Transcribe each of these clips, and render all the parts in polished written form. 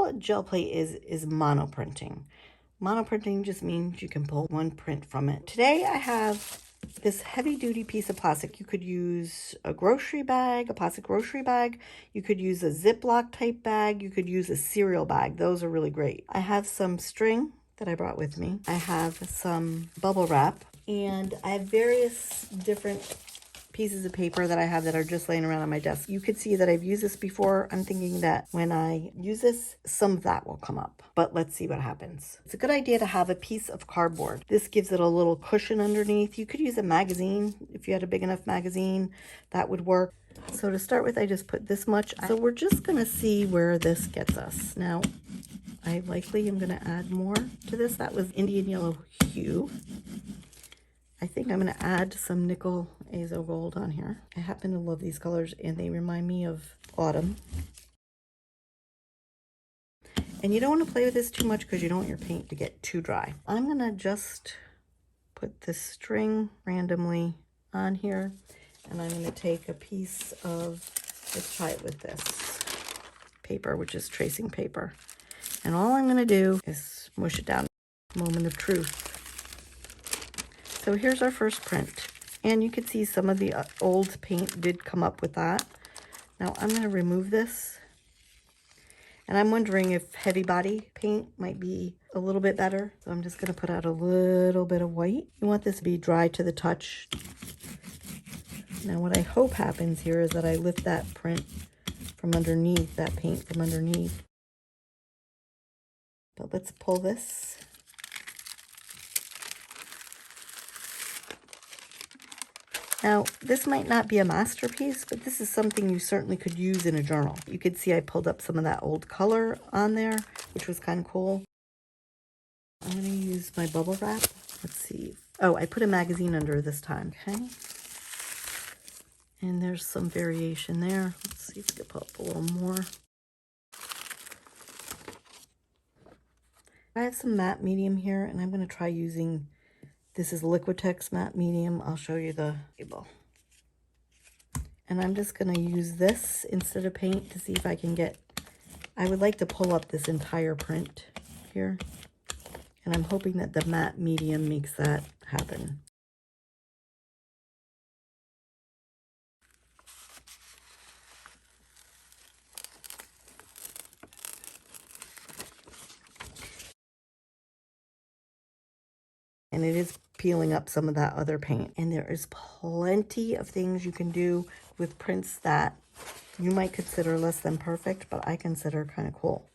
all gel plate is monoprinting. Monoprinting just means you can pull one print from it. Today I have this heavy duty piece of plastic. You could use a grocery bag, a plastic grocery bag. You could use a Ziploc type bag. You could use a cereal bag. Those are really great. I have some string that I brought with me. I have some bubble wrap, and I have various different pieces of paper that I have that are just laying around on my desk. You could see that I've used this before. I'm thinking that when I use this, some of that will come up, but let's see what happens. It's a good idea to have a piece of cardboard. This gives it a little cushion underneath. You could use a magazine. If you had a big enough magazine, that would work. So to start with, I just put this much. So we're just gonna see where this gets us. Now, I likely am gonna add more to this. That was Indian yellow hue. I think I'm going to add some nickel azo gold on here. I happen to love these colors, and they remind me of autumn. And you don't want to play with this too much because you don't want your paint to get too dry. I'm going to just put this string randomly on here, and I'm going to take a piece of, let's try it with this paper, which is tracing paper. And all I'm going to do is smush it down. Moment of truth. So here's our first print, and you can see some of the old paint did come up with that. Now I'm going to remove this, and I'm wondering if heavy body paint might be a little bit better. So I'm just going to put out a little bit of white. You want this to be dry to the touch. Now what I hope happens here is that I lift that print from underneath, that paint from underneath. But let's pull this. Now, this might not be a masterpiece, but this is something you certainly could use in a journal. You could see I pulled up some of that old color on there, which was kind of cool. I'm going to use my bubble wrap. Let's see. Oh, I put a magazine under this time. Okay. And there's some variation there. Let's see if we can pull up a little more. I have some matte medium here, and I'm going to try using, this is Liquitex matte medium. I'll show you the label. And I'm just going to use this instead of paint to see if I can get, I would like to pull up this entire print here. And I'm hoping that the matte medium makes that happen. And it is peeling up some of that other paint. And there is plenty of things you can do with prints that you might consider less than perfect, but I consider kind of cool.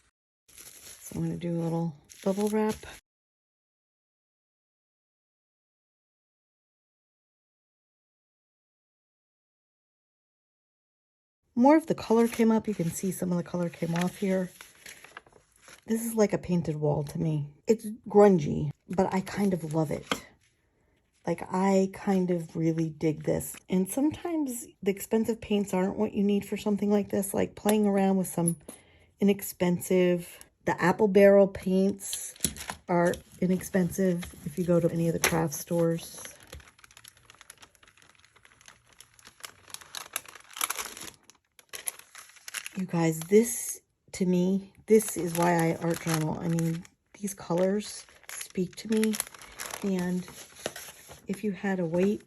So I'm going to do a little bubble wrap. More of the color came up. You can see some of the color came off here. This is like a painted wall to me. It's grungy, but I kind of love it. Like, I kind of really dig this. And sometimes the expensive paints aren't what you need for something like this. Like playing around with some inexpensive, the apple barrel paints are inexpensive if you go to any of the craft stores. You guys, this, to me, this is why I art journal. I mean, these colors speak to me. And if you had a weight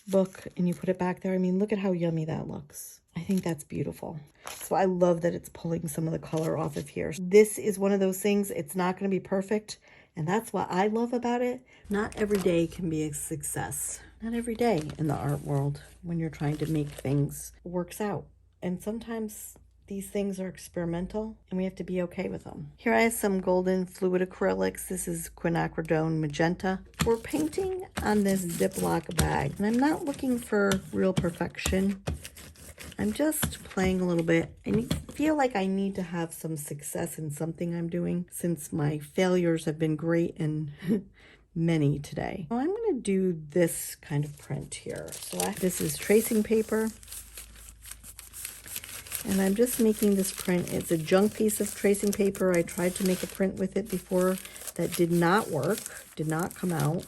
book and you put it back there, I mean, look at how yummy that looks. I think that's beautiful. So I love that it's pulling some of the color off of here. This is one of those things, it's not going to be perfect. And that's what I love about it. Not every day can be a success. Not every day in the art world when you're trying to make things works out. And sometimes these things are experimental and we have to be okay with them. Here I have some golden fluid acrylics. This is quinacridone magenta. We're painting on this Ziploc bag, and I'm not looking for real perfection. I'm just playing a little bit. I feel like I need to have some success in something I'm doing since my failures have been great and many today. I'm going to do this kind of print here. So this is tracing paper. And I'm just making this print. It's a junk piece of tracing paper. I tried to make a print with it before that did not work, did not come out.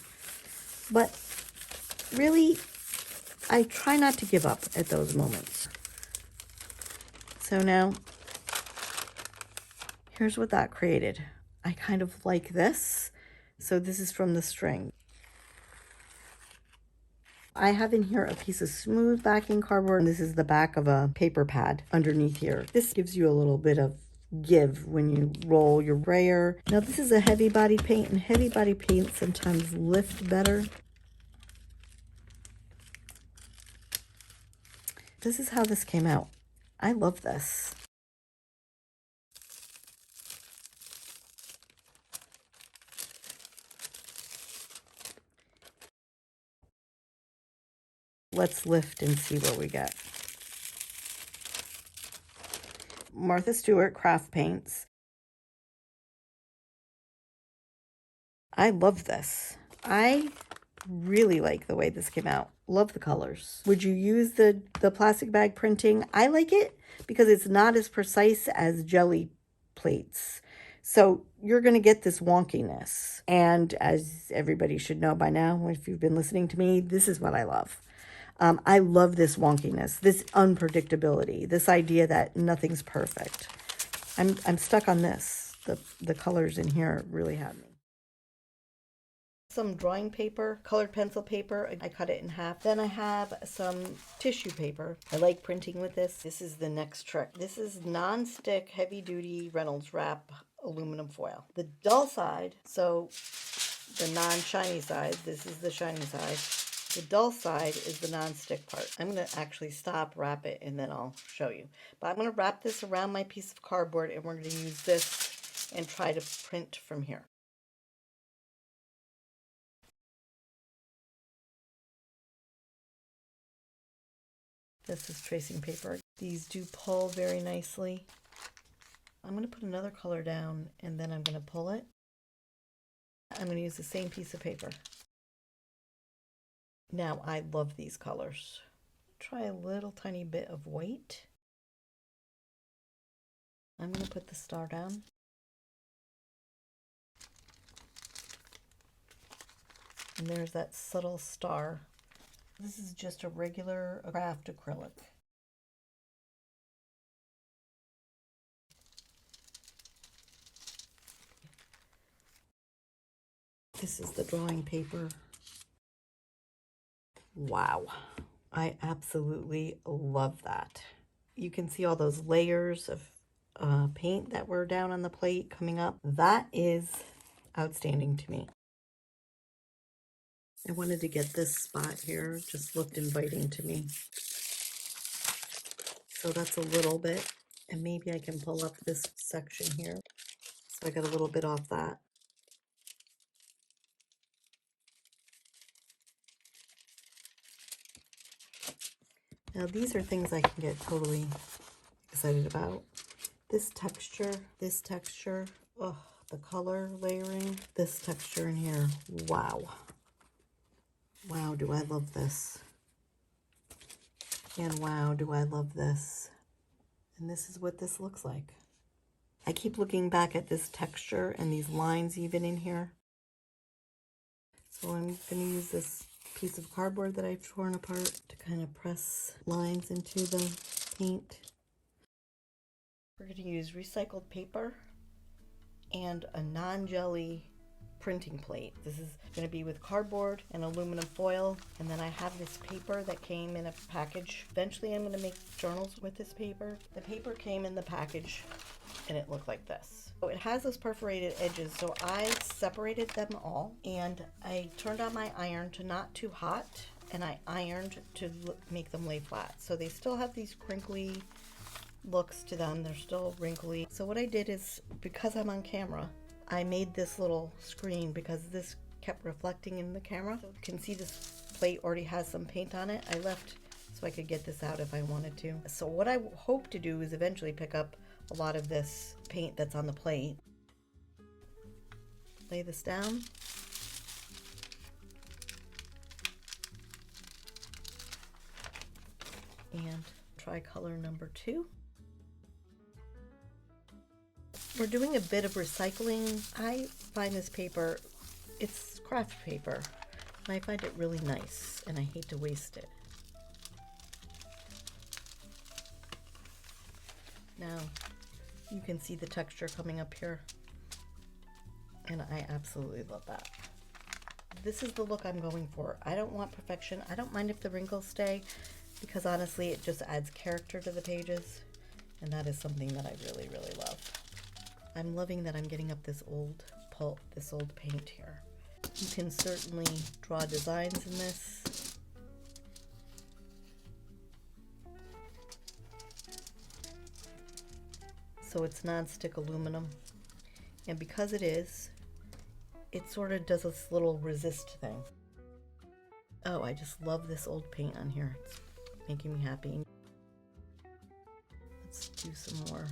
But really, I try not to give up at those moments. So now Here's what that created. I kind of like this. So this is from the string. I have in here a piece of smooth backing cardboard, and this is the back of a paper pad underneath here. This gives you a little bit of give when you roll your brayer. Now this is a heavy body paint, and heavy body paint sometimes lift better. This is how this came out. I love this. Let's lift and see what we get. Martha Stewart craft paints. I love this. I really like the way this came out. Love the colors. Would you use the plastic bag printing? I like it because it's not as precise as Gelli plates. So you're going to get this wonkiness. And as everybody should know by now, if you've been listening to me, this is what I love. I love this wonkiness, this unpredictability, this idea that nothing's perfect. I'm stuck on this. The colors in here really have me. Some drawing paper, colored pencil paper. I cut it in half. Then I have some tissue paper. I like printing with this. This is the next trick. This is non-stick, heavy-duty Reynolds wrap aluminum foil. The dull side, so the non-shiny side, this is the shiny side. The dull side is the non-stick part. I'm going to actually stop, wrap it, and then I'll show you. But I'm going to wrap this around my piece of cardboard, and we're going to use this and try to print from here. This is tracing paper. These do pull very nicely. I'm going to put another color down, and then I'm going to pull it. I'm going to use the same piece of paper. Now, I love these colors. Try a little tiny bit of white. I'm going to put the star down. And there's that subtle star. This is just a regular craft acrylic. This is the drawing paper. Wow, I absolutely love that. You can see all those layers of paint that were down on the plate coming up. That is outstanding to me. I wanted to get this spot here, just looked inviting to me. So that's a little bit, and maybe I can pull up this section here. So I got a little bit off that. Now these are things I can get totally excited about. This texture, oh, the color layering, this texture in here, wow. Wow, do I love this. And wow, do I love this. And this is what this looks like. I keep looking back at this texture and these lines even in here. So I'm going to use this piece of cardboard that I've torn apart to kind of press lines into the paint. We're going to use recycled paper and a non-jelly printing plate. This is going to be with cardboard and aluminum foil, and then I have this paper that came in a package. Eventually I'm going to make journals with this paper. The paper came in the package and it looked like this. So it has those perforated edges, so I separated them all and I turned on my iron to not too hot, and I ironed to make them lay flat. So they still have these crinkly looks to them. They're still wrinkly. So what I did is, because I'm on camera, I made this little screen because this kept reflecting in the camera. So you can see this plate already has some paint on it. I left so I could get this out if I wanted to. So what I hope to do is eventually pick up a lot of this paint that's on the plate. Lay this down. And try color number 2. We're doing a bit of recycling. I find this paper, it's craft paper, and I find it really nice, and I hate to waste it. Now, You can see the texture coming up here, and I absolutely love that. This is the look I'm going for. I don't want perfection. I don't mind if the wrinkles stay, because honestly it just adds character to the pages, and that is something that I really, really love. I'm loving that I'm getting up this old paint here. You can certainly draw designs in this. So it's non-stick aluminum, and because it is, it sort of does this little resist thing. Oh, I just love this old paint on here. It's making me happy. Let's do some more.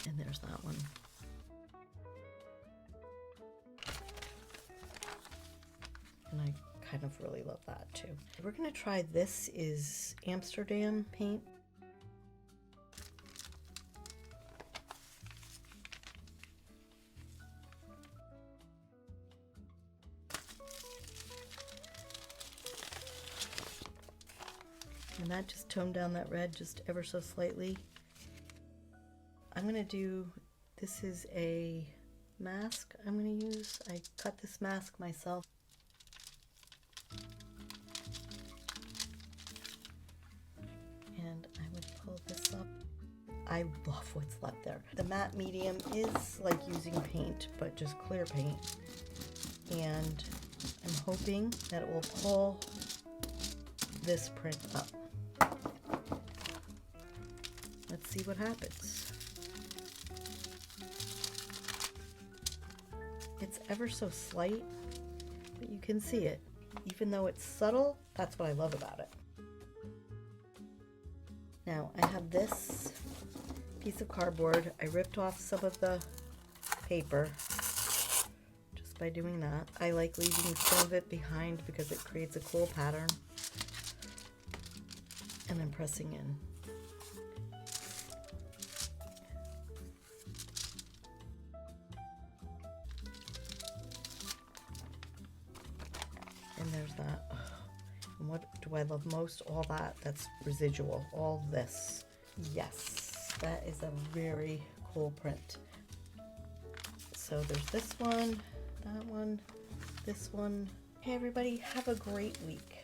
And there's that one. And I kind of really love that too. We're gonna try, this is Amsterdam paint. And that just toned down that red just ever so slightly. I'm gonna do, this is a mask I'm gonna use. I cut this mask myself. And I would pull this up. I love what's left there. The matte medium is like using paint, but just clear paint. And I'm hoping that it will pull this print up. Let's see what happens. It's ever so slight, but you can see it. Even though it's subtle, that's what I love about it. Now I have this piece of cardboard. I ripped off some of the paper just by doing that. I like leaving some of it behind because it creates a cool pattern. And I'm pressing in. And there's that. And what do I love most? All that's residual. All this. Yes, that is a very cool print. So there's this one, that one, this one. Hey everybody, have a great week.